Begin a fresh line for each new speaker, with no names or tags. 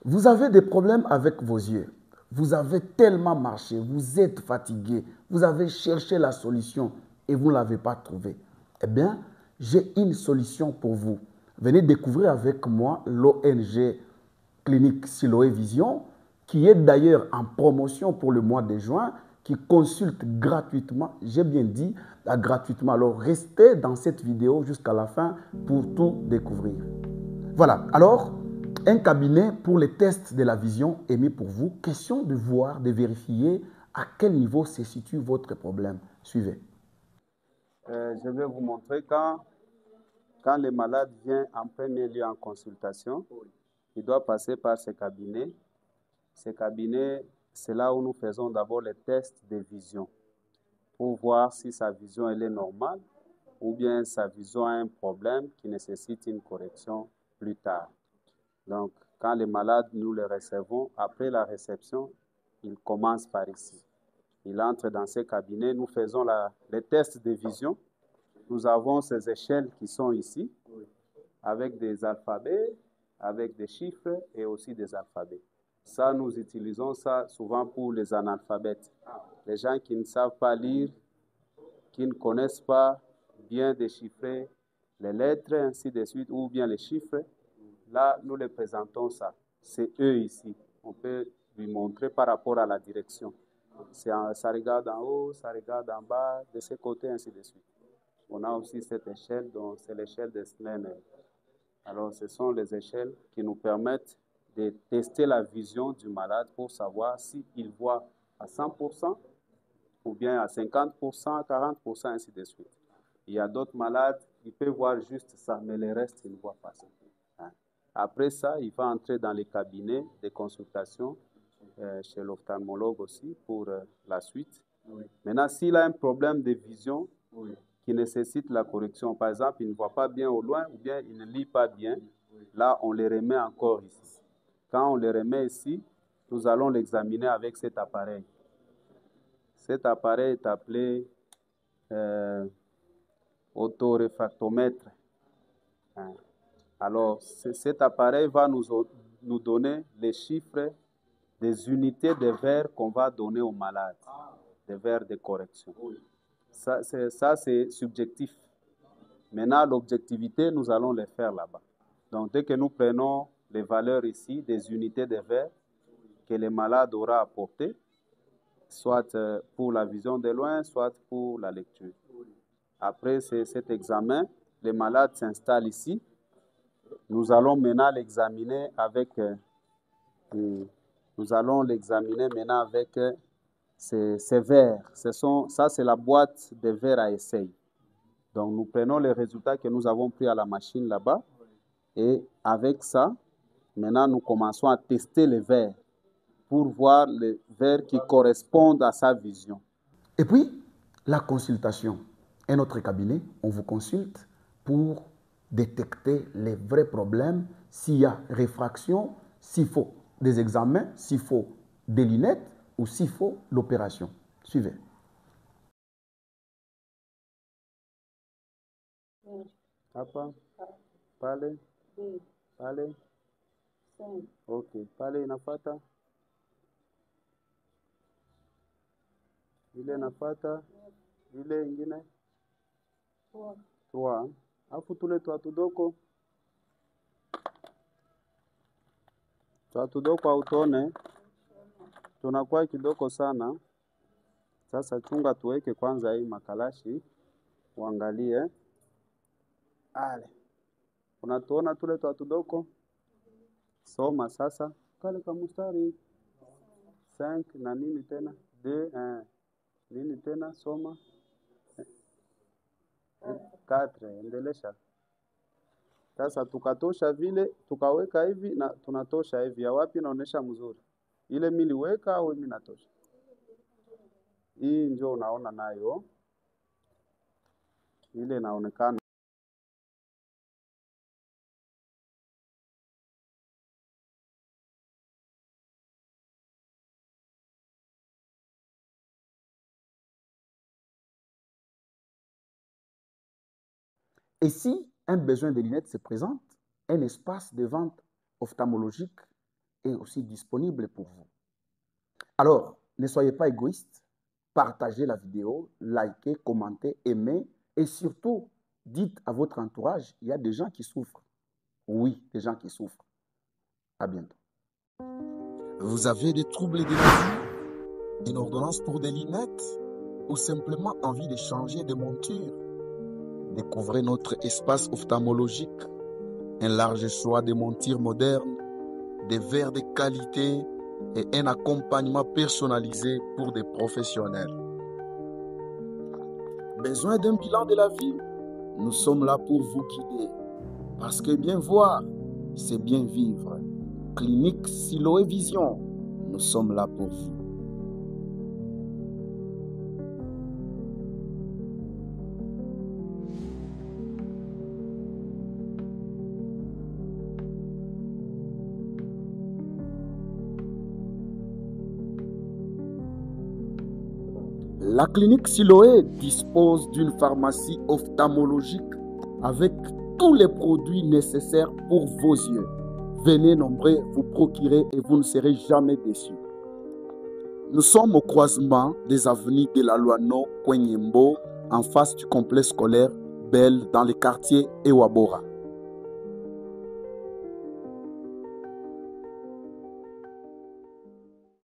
Vous avez des problèmes avec vos yeux. Vous avez tellement marché, vous êtes fatigué, vous avez cherché la solution et vous ne l'avez pas trouvée. Eh bien, j'ai une solution pour vous. Venez découvrir avec moi l'ONG Clinique Siloé Vision, qui est d'ailleurs en promotion pour le mois de juin, qui consulte gratuitement, j'ai bien dit gratuitement. Alors restez dans cette vidéo jusqu'à la fin pour tout découvrir. Voilà, alors un cabinet pour les tests de la vision est mis pour vous. Question de voir, de vérifier à quel niveau se situe votre problème. Suivez.
Je vais vous montrer quand le malade vient en premier lieu en consultation, il doit passer par ce cabinet. Ce cabinet, c'est là où nous faisons d'abord les tests de vision pour voir si sa vision elle est normale ou bien sa vision a un problème qui nécessite une correction plus tard. Donc, quand les malades, nous les recevons, après la réception, il commence par ici. Il entre dans ce cabinet, nous faisons les tests de vision. Nous avons ces échelles qui sont ici, avec des alphabets, avec des chiffres et aussi des alphabets. Ça, nous utilisons ça souvent pour les analphabètes. Les gens qui ne savent pas lire, qui ne connaissent pas bien déchiffrer les lettres, ainsi de suite, ou bien les chiffres. Là, nous les présentons ça. C'est eux ici. On peut lui montrer par rapport à la direction. Ça regarde en haut, ça regarde en bas, de ce côté, ainsi de suite. On a aussi cette échelle, donc c'est l'échelle de Snellen. Alors, ce sont les échelles qui nous permettent de tester la vision du malade pour savoir s'il voit à 100% ou bien à 50%, à 40%, ainsi de suite. Il y a d'autres malades, ils peuvent voir juste ça, mais le reste, ils ne voient pas ça. Après ça, il va entrer dans les cabinets de consultation chez l'ophtalmologue aussi pour la suite. Oui. Maintenant, s'il a un problème de vision qui nécessite la correction, par exemple, il ne voit pas bien au loin ou bien il ne lit pas bien, là, on les remet encore ici. Quand on les remet ici, nous allons l'examiner avec cet appareil. Cet appareil est appelé autoréfractomètre. Alors, cet appareil va nous donner les chiffres des unités de verre qu'on va donner aux malades, des verres de correction. Ça, c'est subjectif. Maintenant, l'objectivité, nous allons les faire là-bas. Donc, dès que nous prenons les valeurs ici, des unités de verre que le malade aura apportées, soit pour la vision de loin, soit pour la lecture. Après cet examen, le malade s'installe ici. Nous allons maintenant l'examiner avec ces verres. Ça, c'est la boîte de verres à essai. Donc, nous prenons les résultats que nous avons pris à la machine là-bas. Et avec ça, maintenant, nous commençons à tester les verres pour voir les verres qui correspondent à sa vision.
Et puis, la consultation. Un autre cabinet, on vous consulte pour détecter les vrais problèmes, s'il y a réfraction, s'il faut des examens, s'il faut des lunettes ou s'il faut l'opération. Suivez.
Hapa, pale, pale. Ok, pale inafuata. Ile inafuata. Ile ingine. 3. Afu tule twatudoko autone tunakuwa kidogo sana. Sasa chunga tuweke kwanza hii makalashi uangalie. Ale. Unatuona tule twatudoko? Soma sasa. Kale kamustari 5 na nini tena? 2 nini tena soma? 4 endelesha. Sasa tukatosha vile, tukaweka hivi na tunatosha hivi. Ya wapi naonesha mzuri? Ile mimi niliweka au mimi natosha? Hii ndio unaona nayo. Ile inaonekana.
Et si un besoin de lunettes se présente, un espace de vente ophtalmologique est aussi disponible pour vous. Alors, ne soyez pas égoïste. Partagez la vidéo, likez, commentez, aimez et surtout, dites à votre entourage, il y a des gens qui souffrent. Oui, des gens qui souffrent. À bientôt.
Vous avez des troubles de la vue, une ordonnance pour des lunettes ou simplement envie de changer de monture? Découvrez notre espace ophtalmologique, un large choix de montures modernes, des verres de qualité et un accompagnement personnalisé pour des professionnels. Besoin d'un bilan de la vie? Nous sommes là pour vous guider. Parce que bien voir, c'est bien vivre. Clinique Siloé Vision, nous sommes là pour vous. La clinique Siloé dispose d'une pharmacie ophtalmologique avec tous les produits nécessaires pour vos yeux. Venez nombreux vous procurer et vous ne serez jamais déçus. Nous sommes au croisement des avenues de la Loano, Kwenyembo, en face du complexe scolaire Belle dans le quartier Ewabora.